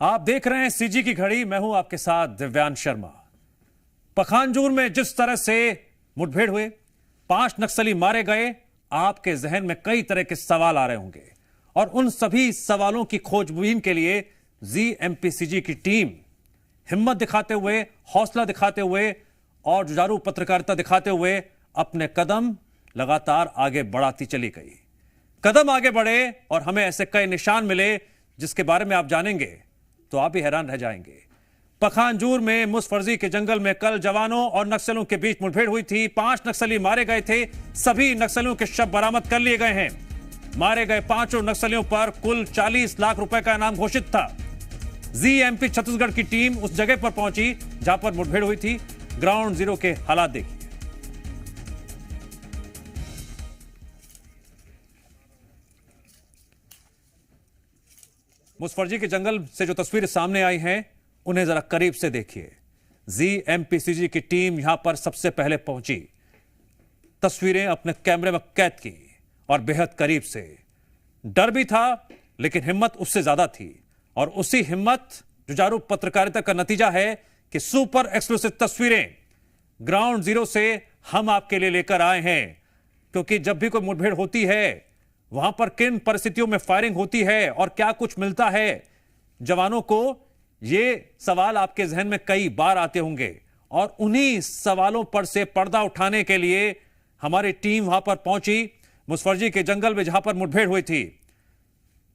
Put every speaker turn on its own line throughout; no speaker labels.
आप देख रहे हैं सीजी की घड़ी। मैं हूं आपके साथ दिव्यांश शर्मा। पखानजूर में जिस तरह से मुठभेड़ हुए, 5 नक्सली मारे गए, आपके जहन में कई तरह के सवाल आ रहे होंगे और उन सभी सवालों की खोजबीन के लिए जीएमपीसीजी की टीम हिम्मत दिखाते हुए, हौसला दिखाते हुए और जुझारू पत्रकारिता दिखाते हुए अपने कदम लगातार आगे बढ़ाती चली गई। कदम आगे बढ़े और हमें ऐसे कई निशान मिले जिसके बारे में आप जानेंगे तो आप भी हैरान रह जाएंगे। पखानजूर में मुसफर्जी के जंगल में कल जवानों और नक्सलियों के बीच मुठभेड़ हुई थी। 5 नक्सली मारे गए थे। सभी नक्सलियों के शव बरामद कर लिए गए हैं। मारे गए 5 नक्सलियों पर कुल 40 लाख रुपए का इनाम घोषित था। जीएमपी छत्तीसगढ़ की टीम उस जगह पर पहुंची जहां पर मुठभेड़ हुई थी। ग्राउंड जीरो के हालात देखिए। मुसफर्जी के जंगल से जो तस्वीरें सामने आई हैं उन्हें जरा करीब से देखिए। जीएमपीसीजी की टीम यहां पर सबसे पहले पहुंची, तस्वीरें अपने कैमरे में कैद की और बेहद करीब से। डर भी था लेकिन हिम्मत उससे ज्यादा थी और उसी हिम्मत जुझारू पत्रकारिता का नतीजा है कि सुपर एक्सक्लूसिव तस्वीरें ग्राउंड जीरो से हम आपके लिए लेकर आए हैं। क्योंकि जब भी कोई मुठभेड़ होती है वहां पर किन परिस्थितियों में फायरिंग होती है और क्या कुछ मिलता है जवानों को, ये सवाल आपके जहन में कई बार आते होंगे और उन्हीं सवालों पर से पर्दा उठाने के लिए हमारी टीम वहां पर पहुंची। मुसफर्जी के जंगल में जहां पर मुठभेड़ हुई थी,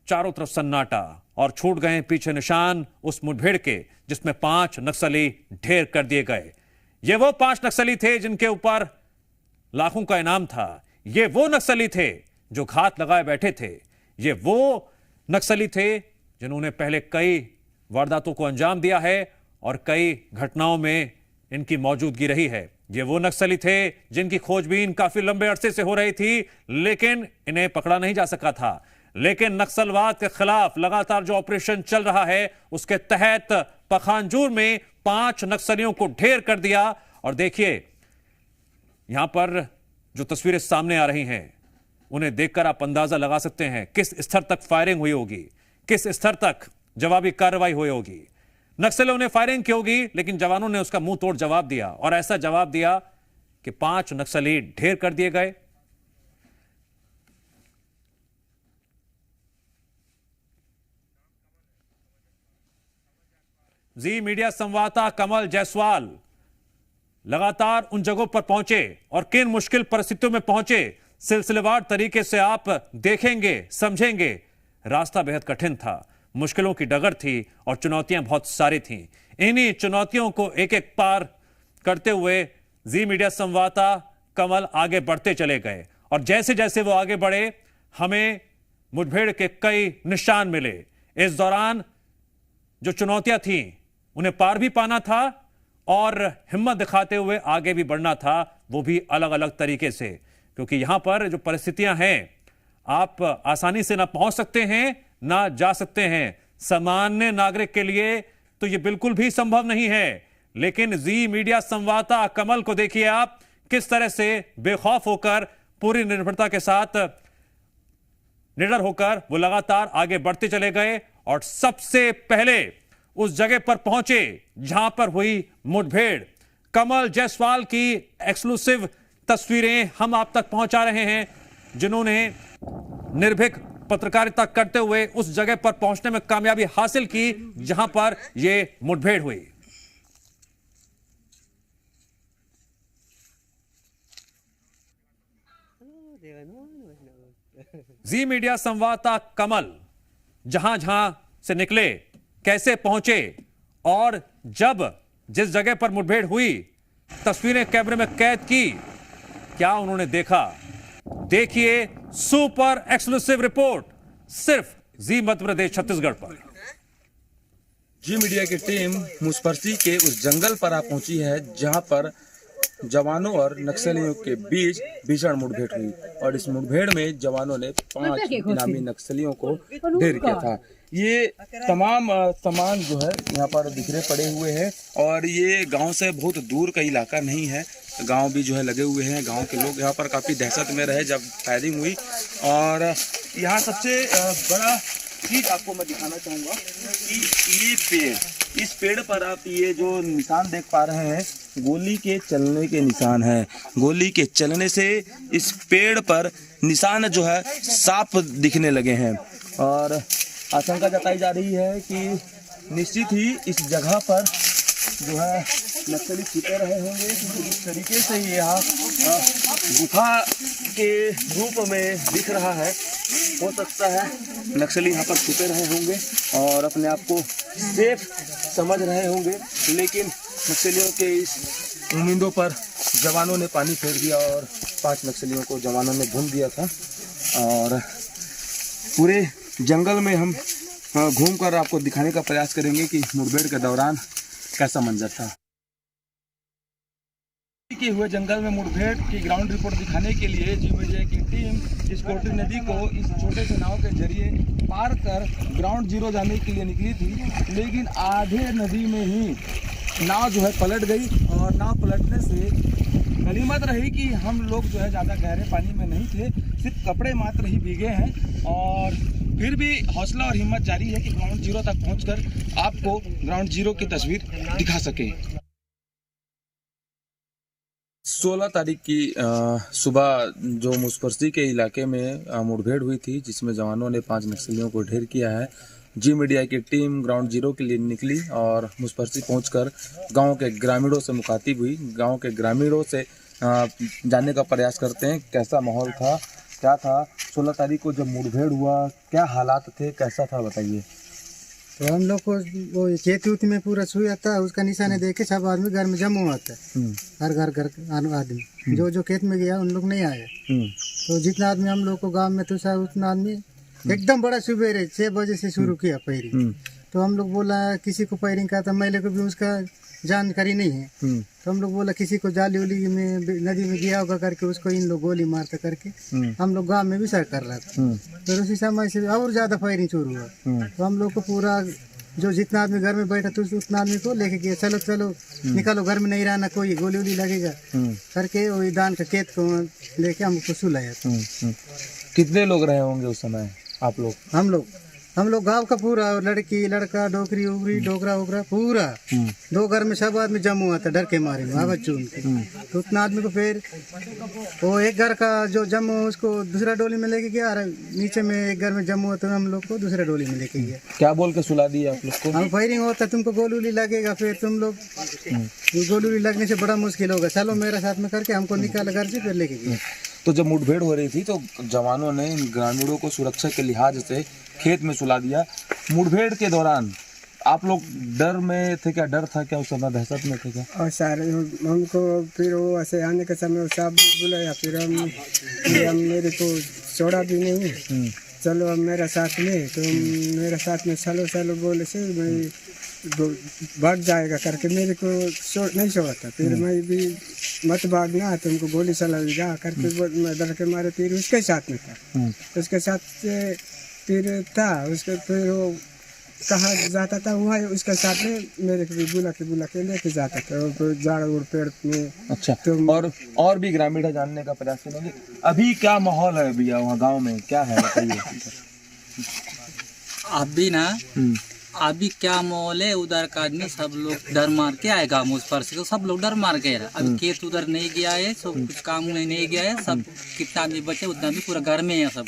चारों तरफ सन्नाटा और छूट गए पीछे निशान उस मुठभेड़ के जिसमें 5 नक्सली ढेर कर दिए गए। ये वो 5 नक्सली थे जिनके ऊपर लाखों का इनाम था। ये वो नक्सली थे जो घात लगाए बैठे थे। ये वो नक्सली थे जिन्होंने पहले कई वारदातों को अंजाम दिया है और कई घटनाओं में इनकी मौजूदगी रही है। ये वो नक्सली थे जिनकी खोजबीन काफी लंबे अरसे से हो रही थी लेकिन इन्हें पकड़ा नहीं जा सका था। लेकिन नक्सलवाद के खिलाफ लगातार जो ऑपरेशन चल रहा है उसके तहत पखानजूर में 5 नक्सलियों को ढेर कर दिया। और देखिए यहां पर जो तस्वीरें सामने आ रही हैं उन्हें देखकर आप अंदाजा लगा सकते हैं किस स्तर तक फायरिंग हुई होगी, किस स्तर तक जवाबी कार्रवाई हुई होगी। नक्सलियों ने फायरिंग की होगी लेकिन जवानों ने उसका मुंह तोड़ जवाब दिया और ऐसा जवाब दिया कि 5 नक्सली ढेर कर दिए गए। जी मीडिया संवाददाता कमल जायसवाल लगातार उन जगहों पर पहुंचे और किन मुश्किल परिस्थितियों में पहुंचे सिलसिलेवार तरीके से आप देखेंगे, समझेंगे। रास्ता बेहद कठिन था, मुश्किलों की डगर थी और चुनौतियां बहुत सारी थीं। इन्हीं चुनौतियों को एक एक पार करते हुए जी मीडिया संवाददाता कमल आगे बढ़ते चले गए और जैसे जैसे वो आगे बढ़े हमें मुठभेड़ के कई निशान मिले। इस दौरान जो चुनौतियां थीं उन्हें पार भी पाना था और हिम्मत दिखाते हुए आगे भी बढ़ना था, वो भी अलग अलग तरीके से। क्योंकि यहां पर जो परिस्थितियां हैं आप आसानी से ना पहुंच सकते हैं ना जा सकते हैं। सामान्य नागरिक के लिए तो यह बिल्कुल भी संभव नहीं है। लेकिन जी मीडिया संवाददाता कमल को देखिए आप किस तरह से बेखौफ होकर, पूरी निर्भरता के साथ, निडर होकर वो लगातार आगे बढ़ते चले गए और सबसे पहले उस जगह पर पहुंचे जहां पर हुई मुठभेड़। कमल जायसवाल की एक्सक्लूसिव तस्वीरें हम आप तक पहुंचा रहे हैं जिन्होंने निर्भीक पत्रकारिता करते हुए उस जगह पर पहुंचने में कामयाबी हासिल की जहां पर यह मुठभेड़ हुई। जी मीडिया संवाददाता कमल जहां जहां से निकले, कैसे पहुंचे और जब जिस जगह पर मुठभेड़ हुई तस्वीरें कैमरे में कैद की, क्या उन्होंने देखा, देखिए सुपर एक्सक्लूसिव रिपोर्ट सिर्फ जी मध्य प्रदेश छत्तीसगढ़ पर।
जी मीडिया की टीम मुसफर्जी के उस जंगल पर आ पहुंची है जहां पर जवानों और नक्सलियों के बीच भीषण मुठभेड़ हुई और इस मुठभेड़ में जवानों ने 5 इनामी नक्सलियों को ढेर किया था। ये तमाम सामान जो है यहाँ पर बिखरे पड़े हुए हैं और ये गांव से बहुत दूर का इलाका नहीं है। गांव भी जो है लगे हुए हैं। गांव के लोग यहाँ पर काफ़ी दहशत में रहे जब फायरिंग हुई और यहाँ सबसे बड़ा चीज आपको मैं दिखाना चाहूंगा कि ये पेड़, इस पेड़ पर आप ये जो निशान देख पा रहे हैं, गोली के चलने के निशान हैं। गोली के चलने से इस पेड़ पर निशान जो है साफ दिखने लगे हैं और आशंका जताई जा रही है कि निश्चित ही इस जगह पर जो है नक्सली छिपे रहे होंगे, क्योंकि जिस तरीके से यहाँ गुफा के रूप में दिख रहा है, हो सकता है नक्सली यहाँ पर छुपे रहे होंगे और अपने आप को सेफ समझ रहे होंगे। लेकिन नक्सलियों के इस उम्मीदों पर जवानों ने पानी फेर दिया और 5 नक्सलियों को जवानों ने भून दिया था। और पूरे जंगल में हम घूमकर आपको दिखाने का प्रयास करेंगे कि मुठभेड़ के दौरान कैसा मंजर था। के हुए जंगल में मुठभेड़ की ग्राउंड रिपोर्ट दिखाने के लिए जी मीडिया की टीम इस कोटी नदी को इस छोटे से नाव के जरिए पार कर ग्राउंड जीरो जाने के लिए निकली थी, लेकिन आधे नदी में ही नाव जो है पलट गई और नाव पलटने से गनीमत रही कि हम लोग जो है ज़्यादा गहरे पानी में नहीं थे, सिर्फ कपड़े मात्र ही भीगे हैं। और फिर भी हौसला और हिम्मत जारी है कि ग्राउंड जीरो तक पहुँचकर आपको ग्राउंड जीरो की तस्वीर दिखा सके। 16 तारीख की सुबह जो मुसफरसी के इलाके में मुठभेड़ हुई थी, जिसमें जवानों ने 5 नक्सलियों को ढेर किया है। जी मीडिया की टीम ग्राउंड जीरो के लिए निकली और मुसफरसी पहुंचकर गांव के ग्रामीणों से मुखातिब हुई। गांव के ग्रामीणों से जानने का प्रयास करते हैं कैसा माहौल था, क्या था 16 तारीख को जब मुठभेड़ हुआ, क्या हालात थे, कैसा था, बताइए।
तो हम लोग को वो खेत उत में पूरा छुआ था, उसका निशाने देख के सब आदमी घर में जमा हुआ था। हर घर आदमी जो खेत में गया उन लोग नहीं आए। तो जितना आदमी हम लोग को गांव में था उतना आदमी एकदम बड़ा सुबेरे 6 बजे से शुरू किया पैरिंग। तो हम लोग बोला किसी को पैरिंग का था, मैले को भी उसका जानकारी नहीं है। तो हम लोग बोला किसी को जाली उली में नदी में गया होगा करके उसको इन लोग गोली मारते करके हम लोग गांव में भी सर कर रहा था। फिर उसी समय से और ज्यादा फायरिंग शुरू हुआ। तो हम लोग को पूरा जो जितना आदमी घर में बैठा था उतना आदमी को लेके गया, चलो चलो निकलो घर में नहीं रहना, कोई गोली उली लगेगा करके वही दान का खेत को लेके हमको सुलाया।
कितने लोग रहे होंगे उस समय आप लोग?
हम लोग गांव का पूरा लड़की लड़का डोकरी उगरी डोकरा उगरा पूरा 2 घर में सब आदमी जमा हुआ था डर के मारे में आवाज चून के। तो उतना आदमी को फिर वो एक घर का जो जम्मू उसको दूसरा डोली में लेके गया और नीचे में एक घर में जम्मू हुआ तो हम लोग को दूसरे डोली में लेके गया।
क्या बोल के सुला दिया आप लोग को?
हम फायरिंग होता तुमको गोली उली लगेगा, फिर तुम लोग गोली उली लगने से बड़ा मुश्किल होगा, चलो मेरे साथ में करके हमको निकाला घर से फिर लेके गया।
तो जब मुठभेड़ हो रही थी तो जवानों ने ग्रामीणों को सुरक्षा के लिहाज से खेत में सुला दिया। मुठभेड़ के दौरान आप लोग डर में थे क्या? डर था क्या उस समय? दहशत में थे क्या?
और सर हमको फिर वो ऐसे आने के समय साहब बुलाया, फिर हम मेरे को छोड़ा भी नहीं, चलो अब मेरा साथ में, तो मेरा साथ में चलो चलो बोले से मैं भाग जाएगा करके मेरे को नहीं छोड़ा था। फिर मैं भी मत भागना तुमको गोली चला जा करके मैं डर के मारे फिर उसके साथ में था। उसके साथ से फिर था उसके फिर वो कहाँ जाता था वहाँ उसके साथ में मेरे को भी बुला के लेके जाता था झाड़ उड़ पेड़ में।
अच्छा, तो और भी ग्रामीण जानने का प्रयास करेंगे अभी क्या माहौल है भैया वहाँ गांव में, क्या है बताइए।
अभी क्या माहौल है, उधर का आदमी सब लोग डर मार के आएगा, मुझ पर से सब लोग डर मार के अभी खेत उधर नहीं गया है, सब कुछ काम में नहीं गया है, सब कितना आदमी बचे उतना भी पूरा घर में है, सब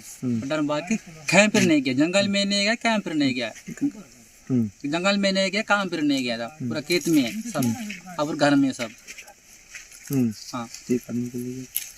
डर मार के कैंप पर नहीं गया, जंगल में नहीं गया, कैंप पर नहीं गया, जंगल में नहीं गया, काम पर नहीं गया था, पूरा खेत में है सब और घर में सब।
हाँ,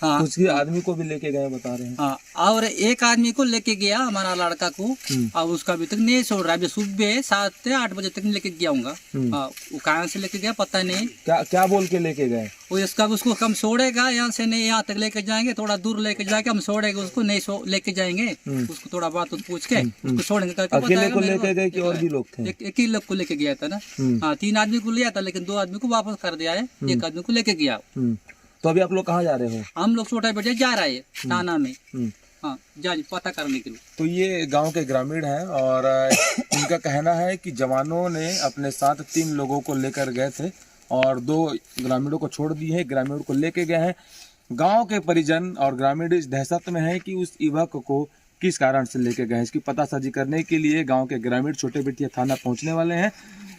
हाँ, कुछ आदमी को भी लेके गए बता रहे हैं।
हाँ, और एक आदमी को लेके गया हमारा लड़का को, और उसका अभी तक नहीं छोड़ रहा, अभी सुबह 7 से 8 बजे तक लेके गया हूँगा। वो कहाँ से लेके गया पता नहीं,
क्या बोल के लेके गए?
वो इसका उसको हम छोड़ेगा यहाँ से नहीं, यहाँ तक लेके जाएंगे, थोड़ा दूर लेके जाके हम छोड़ेगे उसको, नहीं लेके जाएंगे उसको, थोड़ा बात पूछ के उसको छोड़ेंगे।
अकेले को लेके गए कि और भी लोग थे?
एक ही लोग को लेके गया था ना। हाँ, 3 आदमी को लिया था, लेकिन 2 आदमी को वापस कर दिया है, 1 आदमी को लेके गया।
तो अभी आप लोग कहाँ जा रहे हो?
हम लोग छोटा बजे जा रहे हैं थाना में, हाँ, पता करने के लिए।
तो ये गांव के ग्रामीण हैं और इनका कहना है कि जवानों ने अपने साथ 3 लोगों को लेकर गए थे और 2 ग्रामीणों को छोड़ दिए हैं, ग्रामीणों को लेके गए हैं। गांव के परिजन और ग्रामीण इस दहशत में है कि उस युवक को किस कारण से लेके गए हैं, इसकी पतासाजी करने के लिए गांव के ग्रामीण छोटे बिटिया थाना पहुंचने वाले हैं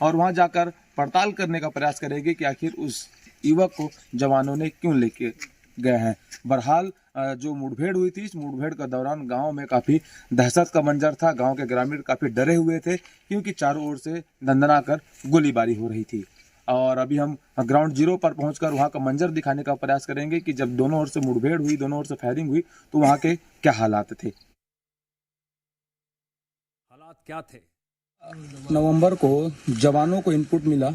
और वहां जाकर पड़ताल करने का प्रयास करेंगे कि आखिर उस युवक को जवानों ने क्यों लेके गए हैं। बहरहाल जो मुठभेड़ हुई थी, इस मुठभेड़ के दौरान गांव में काफी दहशत का मंजर था। गांव के ग्रामीण काफी डरे हुए थे क्योंकि चारों ओर से दंदनाकर गोलीबारी हो रही थी। और अभी हम ग्राउंड जीरो पर पहुंचकर वहां का मंजर दिखाने का प्रयास करेंगे कि जब दोनों ओर से मुठभेड़ हुई, दोनों ओर से फायरिंग हुई, तो वहां के क्या हालात थे।
हालात क्या थे?
नवंबर को जवानों को इनपुट मिला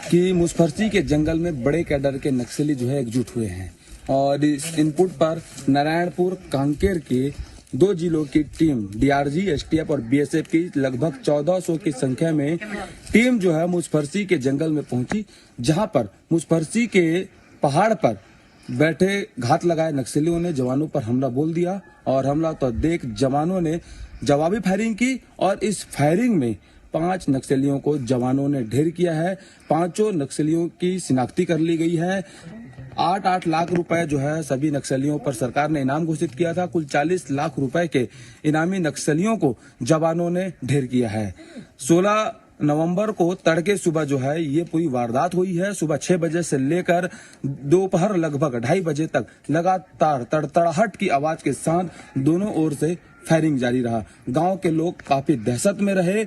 कि मुसफरसी के जंगल में बड़े कैडर के नक्सली जो है एकजुट हुए हैं और इस इनपुट पर नारायणपुर कांकेर के 2 जिलों की टीम डीआरजी, एसटीएफ और बीएसएफ की लगभग 1400 की संख्या में टीम जो है मुसफरसी के जंगल में पहुंची, जहां पर मुसफरसी के पहाड़ पर बैठे घात लगाए नक्सलियों ने जवानों पर हमला बोल दिया और हमला तो देख जवानों ने जवाबी फायरिंग की और इस फायरिंग में 5 नक्सलियों को जवानों ने ढेर किया है। 5 नक्सलियों की शिनाख्ती कर ली गई है। 8-8 लाख रुपए जो है सभी नक्सलियों पर सरकार ने इनाम घोषित किया था। कुल 40 लाख रुपए के इनामी नक्सलियों को जवानों ने ढेर किया है। 16 नवंबर को तड़के सुबह जो है ये पूरी वारदात हुई है। सुबह 6 बजे से लेकर दोपहर लगभग 2:30 बजे तक लगातार तड़तड़ाहट की आवाज के साथ दोनों ओर से फायरिंग जारी रहा। गांव के लोग काफी दहशत में रहे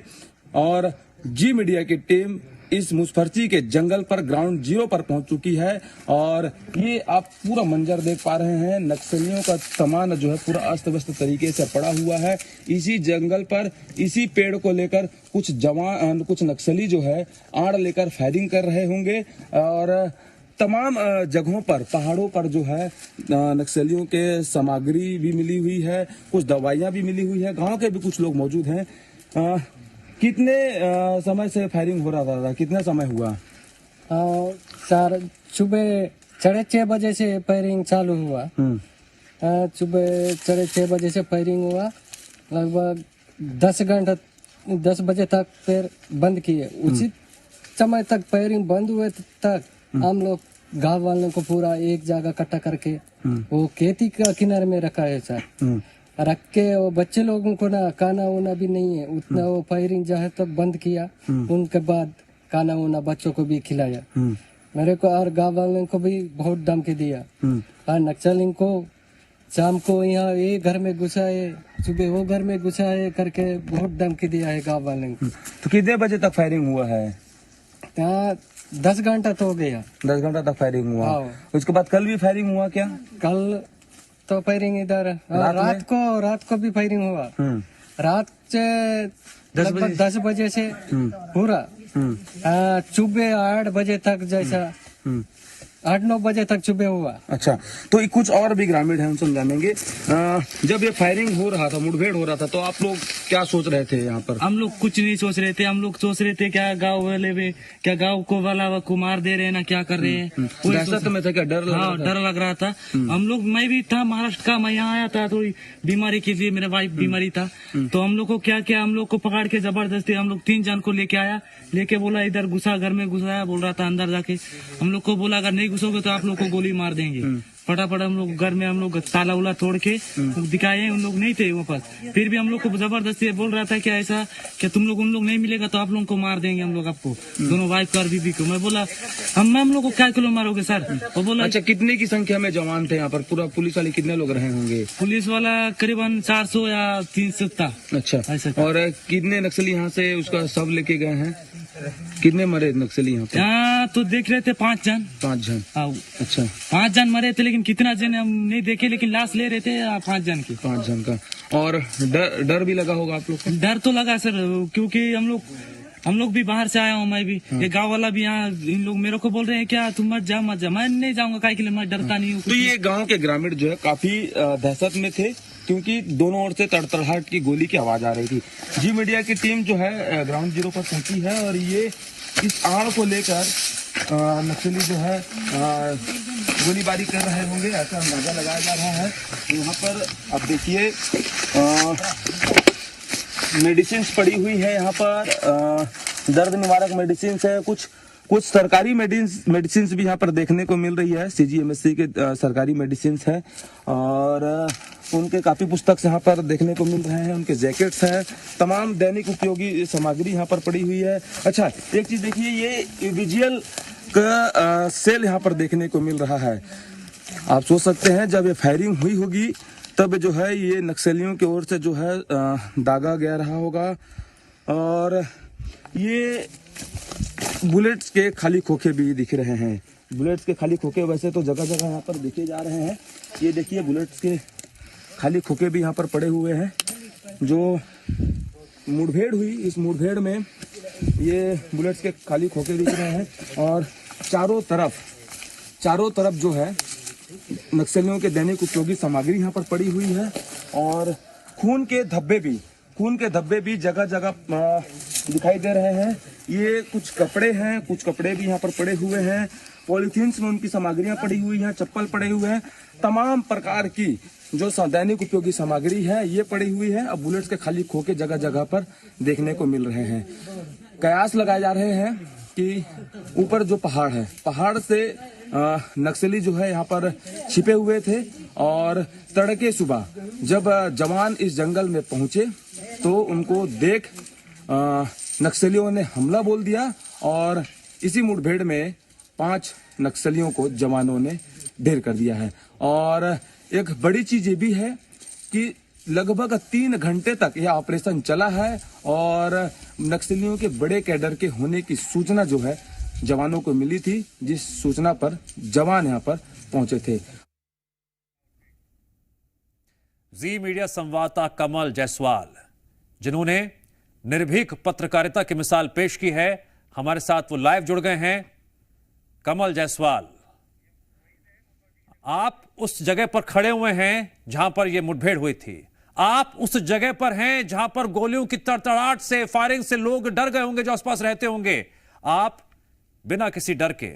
और जी मीडिया की टीम इस मुसफरसी के जंगल पर ग्राउंड जीरो पर पहुंच चुकी है और ये आप पूरा मंजर देख पा रहे हैं। नक्सलियों का सामान जो है पूरा अस्त व्यस्त तरीके से पड़ा हुआ है। इसी जंगल पर इसी पेड़ को लेकर कुछ नक्सली जो है आड़ लेकर फायरिंग कर रहे होंगे और तमाम जगहों पर पहाड़ों पर जो है नक्सलियों के सामग्री भी मिली हुई है, कुछ दवाइयां भी मिली हुई है। गांव के भी कुछ लोग मौजूद हैं। कितने समय से फायरिंग हो रहा था? कितना समय हुआ?
सुबह 6:30 बजे से फायरिंग चालू हुआ। सुबह 6:30 बजे से फायरिंग हुआ, लगभग 10 बजे तक फिर बंद किए। उचित समय तक फायरिंग बंद हुए तक हम लोग गांव वालों को पूरा एक जगह इकट्ठा करके वो खेती का किनारे में रखा है सर। रख के वो बच्चे लोगों को ना खाना वाना भी नहीं है उतना, वो फायरिंग जो है तब बंद किया। उनके बाद खाना वाना बच्चों को भी खिलाया। मेरे को और गांव वालों को भी बहुत धमकी दिया और नक्सली को शाम को यहाँ ये घर में घुसाए, सुबह वो घर में घुसाए करके बहुत धमकी दिया है गांव वालों को।
तो कितने बजे तक फायरिंग हुआ है?
10 घंटा तो हो गया।
10 घंटा तक फायरिंग हुआ। उसके बाद कल भी फायरिंग हुआ क्या?
कल तो फायरिंग इधर रात को भी फायरिंग हुआ। रात से 10 बजे से पूरा सुबह 8 बजे तक, जैसा 8-9 बजे तक सुबह हुआ।
अच्छा, तो कुछ और भी ग्रामीण हैं, उनसे जानेंगे। जब ये फायरिंग हो रहा था, मुठभेड़ हो रहा था, तो आप लोग क्या सोच रहे थे यहाँ पर?
हम लोग कुछ नहीं सोच रहे थे। हम लोग सोच रहे थे क्या गांव वाले में क्या गांव को वाला को मार दे रहे हैं ना, क्या कर रहे हैं।
दहशत में था क्या? डर
लग रहा था। हम लोग, मैं भी था महाराष्ट्र का, मैं यहाँ आया था थोड़ी बीमारी की थी, मेरा वाइफ बीमारी था। तो हम लोग को क्या किया, हम लोग को पकड़ के जबरदस्ती हम लोग 3 जन को लेके आया, लेके बोला इधर घुसा, घर में घुसाया, बोल रहा था अंदर जाके। हम लोग को बोला अगर नहीं घुसोगे तो आप लोग को गोली मार देंगे। फटाफट हम लोग घर में हम लोग ताला उला तोड़ के दिखाए, उन लोग नहीं थे वापस। फिर भी हम लोग को जबरदस्ती बोल रहा था क्या ऐसा क्या तुम लोग उन लोग नहीं मिलेगा तो आप लोगों को मार देंगे हम लोग आपको, दोनों वाइफ और बीबी को। मैं बोला हम लोग को क्या किलो मारोगे सर? वो बोला
अच्छा, कितने की संख्या में जवान थे यहाँ पर? पूरा पुलिस वाले कितने लोग रहे होंगे?
पुलिस वाला करीबन 400 या 300 था।
अच्छा, और कितने नक्सली यहाँ से उसका सब लेके गए हैं? कितने मरे नक्सली यहाँ पे?
यहाँ तो देख रहे थे 5 जन।
5 जन? अच्छा,
5 जन मरे थे, लेकिन कितना जन हम नहीं देखे, लेकिन लाश ले रहे थे 5 जन की।
5 जन का। और डर भी लगा होगा आप लोग को?
डर तो लगा सर, क्योंकि हम लोग भी बाहर से आया हूँ, मैं भी। ये गांव वाला भी यहाँ, इन लोग मेरे को बोल रहे हैं क्या तुम मत जा। मैं नहीं जाऊंगा, काय के लिए, मैं डरता नहीं हूँ।
तो ये गांव के ग्रामीण जो है काफी दहशत में थे क्योंकि दोनों ओर से तड़तड़ाहट की गोली की आवाज आ रही थी। जी मीडिया की टीम जो है ग्राउंड जीरो पर पहुंची है और ये इस आड़ को लेकर नक्सली जो है गोलीबारी कर रहे होंगे, ऐसा अंदाजा लगाया जा रहा है। यहाँ पर अब देखिए मेडिसिन पड़ी हुई है, यहाँ पर दर्द निवारक मेडिसिन है, कुछ कुछ सरकारी मेडिसिन भी यहाँ पर देखने को मिल रही है। CGMSC के सरकारी मेडिसिन है और उनके काफी पुस्तक यहाँ पर देखने को मिल रहे हैं, उनके जैकेट्स हैं, तमाम दैनिक उपयोगी सामग्री यहाँ पर पड़ी हुई है। अच्छा, एक चीज देखिए, ये विजुअल का सेल यहाँ पर देखने को मिल रहा है। आप सोच सकते हैं जब ये फायरिंग हुई होगी तब जो है ये नक्सलियों की ओर से जो है दागा गया रहा होगा। और ये बुलेट्स के खाली खोखे भी दिख रहे हैं। बुलेट्स के खाली खोखे वैसे तो जगह जगह यहाँ पर देखे जा रहे हैं। ये देखिए बुलेट्स के खाली खोखे भी यहाँ पर पड़े हुए हैं। जो मुठभेड़ हुई, इस मुठभेड़ में ये बुलेट्स के खाली खोखे दिख रहे हैं और चारों तरफ जो है नक्सलियों के दैनिक उपयोगी सामग्री यहाँ पर पड़ी हुई है और खून के धब्बे भी जगह जगह दिखाई दे रहे हैं। ये कुछ कपड़े भी यहाँ पर पड़े हुए हैं। पॉलीथीन्स में उनकी सामग्रियां पड़ी हुई हैं, चप्पल पड़े हुए हैं, तमाम प्रकार की जो दैनिक उपयोगी सामग्री है ये पड़ी हुई है। अब बुलेट्स के खाली खोखे जगह जगह पर देखने को मिल रहे हैं। कयास लगाए जा रहे हैं कि ऊपर जो पहाड़ है, पहाड़ से नक्सली जो है यहाँ पर छिपे हुए थे और तड़के सुबह जब जवान इस जंगल में पहुंचे तो उनको देख नक्सलियों ने हमला बोल दिया और इसी मुठभेड़ में 5 नक्सलियों को जवानों ने ढेर कर दिया है। और एक बड़ी चीज ये भी है कि लगभग 3 घंटे तक यह ऑपरेशन चला है और नक्सलियों के बड़े कैडर के होने की सूचना जो है जवानों को मिली थी, जिस सूचना पर जवान यहाँ पर पहुंचे थे।
जी मीडिया संवाददाता कमल जायसवाल, जिन्होंने निर्भीक पत्रकारिता की मिसाल पेश की है, हमारे साथ वो लाइव जुड़ गए हैं। कमल जायसवाल, आप उस जगह पर खड़े हुए हैं जहां पर यह मुठभेड़ हुई थी। आप उस जगह पर हैं जहां पर गोलियों की तड़तड़ाहट से, फायरिंग से लोग डर गए होंगे जो आसपास रहते होंगे। आप बिना किसी डर के,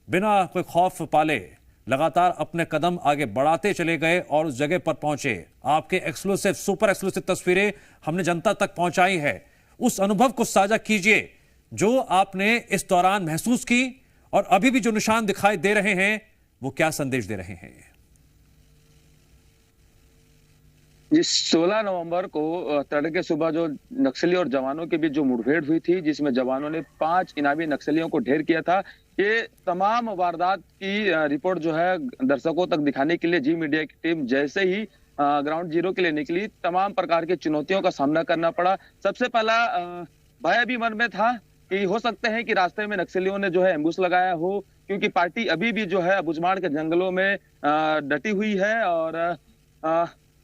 बिना कोई खौफ पाले लगातार अपने कदम आगे बढ़ाते चले गए और उस जगह पर पहुंचे। आपके एक्सक्लूसिव, सुपर एक्सक्लूसिव तस्वीरें हमने जनता तक पहुंचाई है। उस अनुभव को साझा कीजिए जो आपने इस दौरान महसूस की और अभी भी जो निशान दिखाई दे रहे हैं वो क्या संदेश दे रहे हैं।
जिस 16 नवंबर को तड़के सुबह जो नक्सली और जवानों के बीच जो मुठभेड़ हुई थी, जिसमें जवानों ने 5 इनामी नक्सलियों को ढेर किया था, ये तमाम वारदात की रिपोर्ट जो है दर्शकों तक दिखाने के लिए जी मीडिया की टीम जैसे ही ग्राउंड जीरो के लिए निकली, तमाम प्रकार की चुनौतियों का सामना करना पड़ा। सबसे पहला भय भी मन में था कि हो सकते हैं कि रास्ते में नक्सलियों ने जो है एम्बुश लगाया हो, क्योंकि पार्टी अभी भी जो है अबुझमाड़ के जंगलों में डटी हुई है और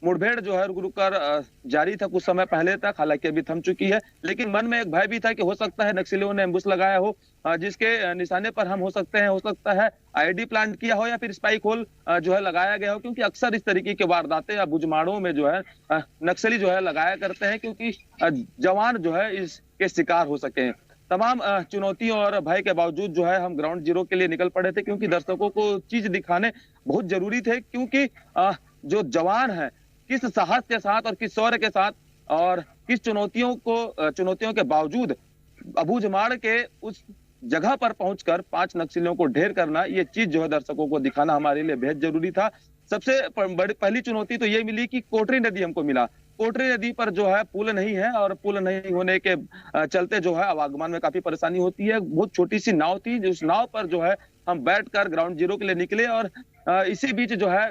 मुठभेड़ जो है रुक कर जारी था कुछ समय पहले तक, हालांकि अभी थम चुकी है। लेकिन मन में एक भय भी था कि हो सकता है नक्सलियों ने एम्बुश लगाया हो, जिसके निशाने पर हम हो सकता है आईडी प्लांट किया हो या फिर स्पाइक होल जो है लगाया गया हो, क्योंकि अक्सर इस तरीके की वारदातें या बुझमाड़ों में जो है नक्सली जो है लगाया करते हैं, क्योंकि जवान जो है इसके शिकार हो सके। तमाम चुनौतियों और भय के बावजूद जो है हम ग्राउंड जीरो के लिए निकल पड़े थे, क्योंकि दर्शकों को चीज दिखाने बहुत जरूरी थे, क्योंकि जो जवान है किस साहस के साथ और किस शौर्य के साथ और किस चुनौतियों के बावजूद अबूझमाड़ के उस जगह पर पहुंचकर 5 नक्सलियों को ढेर करना, ये चीज जो है दर्शकों को दिखाना हमारे लिए बेहद जरूरी था। सबसे पहली चुनौती तो ये मिली कि कोटरी नदी हमको मिला। कोटरी नदी पर जो है पुल नहीं है और पुल नहीं होने के चलते जो है आवागमन में काफी परेशानी होती है। बहुत छोटी सी नाव थी, उस नाव पर जो है हम बैठकर ग्राउंड जीरो के लिए निकले और इसी बीच जो है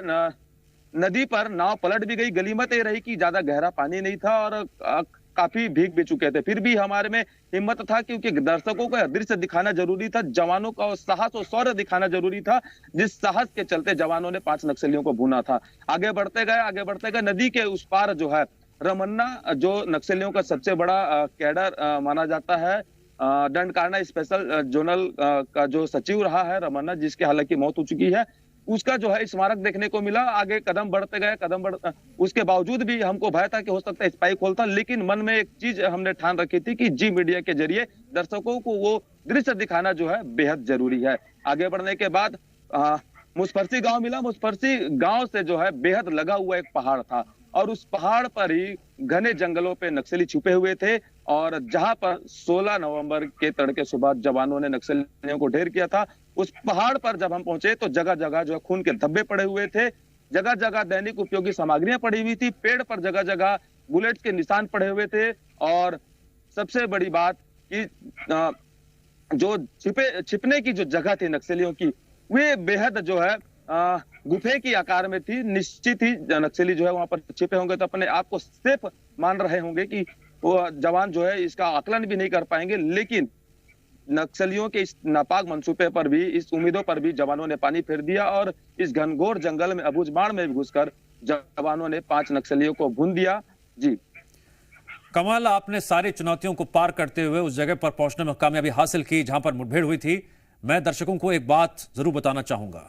नदी पर नाव पलट भी गई। गलीमत ये रही कि ज्यादा गहरा पानी नहीं था और काफी भीग भी चुके थे, फिर भी हमारे में हिम्मत था, क्योंकि दर्शकों को दृश्य दिखाना जरूरी था, जवानों का साहस और शौर्य दिखाना जरूरी था, जिस साहस के चलते जवानों ने 5 नक्सलियों को भूना था। आगे बढ़ते गए नदी के उस पार जो है रमन्ना, जो नक्सलियों का सबसे बड़ा कैडर माना जाता है, दंडकारना स्पेशल जोनल का जो सचिव रहा है रमन्ना, जिसकी हालांकि मौत हो चुकी है, उसका जो है स्मारक देखने को मिला। आगे कदम बढ़ते गए, उसके बावजूद भी हमको भय था कि हो सकता है स्पाइक होल था, लेकिन मन में एक चीज हमने ठान रखी थी कि जी मीडिया के जरिए दर्शकों को वो दृश्य दिखाना जो है बेहद जरूरी है। आगे बढ़ने के बाद मुसफरसी गांव मिला। मुसफरसी गांव से जो है बेहद लगा हुआ एक पहाड़ था और उस पहाड़ पर ही घने जंगलों पे नक्सली छुपे हुए थे। और जहां पर 16 नवंबर के तड़के सुबह जवानों ने नक्सलियों को ढेर किया था, उस पहाड़ पर जब हम पहुंचे तो जगह जगह जो है खून के धब्बे पड़े हुए थे, जगह जगह दैनिक उपयोगी सामग्रियां पड़ी हुई थी, पेड़ पर जगह जगह बुलेट के निशान पड़े हुए थे। और सबसे बड़ी बात कि जो छिपने की जो जगह थी नक्सलियों की, वे बेहद जो है गुफे की आकार में थी। निश्चित ही नक्सली जो है वहां पर छिपे होंगे तो अपने आप को सेफ मान रहे होंगे कि वो जवान जो है इसका आकलन भी नहीं कर पाएंगे। लेकिन नक्सलियों के इस नापाक मंसूबे पर भी, इस उम्मीदों पर भी जवानों ने पानी फेर दिया और इस घनघोर जंगल में अबूझमाड़ में घुसकर जवानों ने 5 नक्सलियों को भून दिया। जी
कमल, आपने सारी चुनौतियों को पार करते हुए उस जगह पर पहुंचने में कामयाबी हासिल की जहां पर मुठभेड़ हुई थी। मैं दर्शकों को एक बात जरूर बताना चाहूंगा।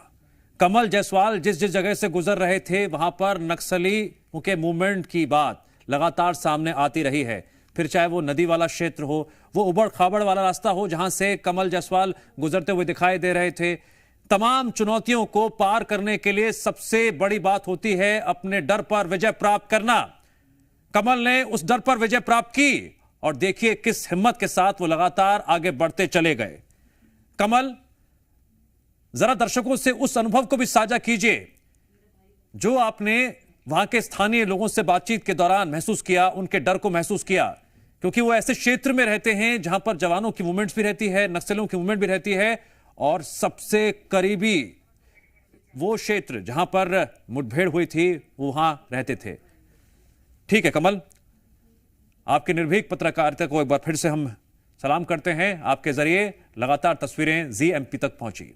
कमल जायसवाल जिस जिस जगह से गुजर रहे थे वहां पर नक्सलियों के मूवमेंट की बात लगातार सामने आती रही है। फिर चाहे वो नदी वाला क्षेत्र हो, वो उबड़ खाबड़ वाला रास्ता हो जहां से कमल जायसवाल गुजरते हुए दिखाई दे रहे थे। तमाम चुनौतियों को पार करने के लिए सबसे बड़ी बात होती है अपने डर पर विजय प्राप्त करना। कमल ने उस डर पर विजय प्राप्त की और देखिए किस हिम्मत के साथ वो लगातार आगे बढ़ते चले गए। कमल, जरा दर्शकों से उस अनुभव को भी साझा कीजिए जो आपने वहां के स्थानीय लोगों से बातचीत के दौरान महसूस किया, उनके डर को महसूस किया, क्योंकि वो ऐसे क्षेत्र में रहते हैं जहां पर जवानों की मूवमेंट्स भी रहती है, नक्सलियों की मूवमेंट भी रहती है और सबसे करीबी वो क्षेत्र जहां पर मुठभेड़ हुई थी वहां रहते थे। ठीक है कमल, आपकी निर्भीक पत्रकारिता को एक बार फिर से हम सलाम करते हैं। आपके जरिए लगातार तस्वीरें जी एमपी तक पहुंची।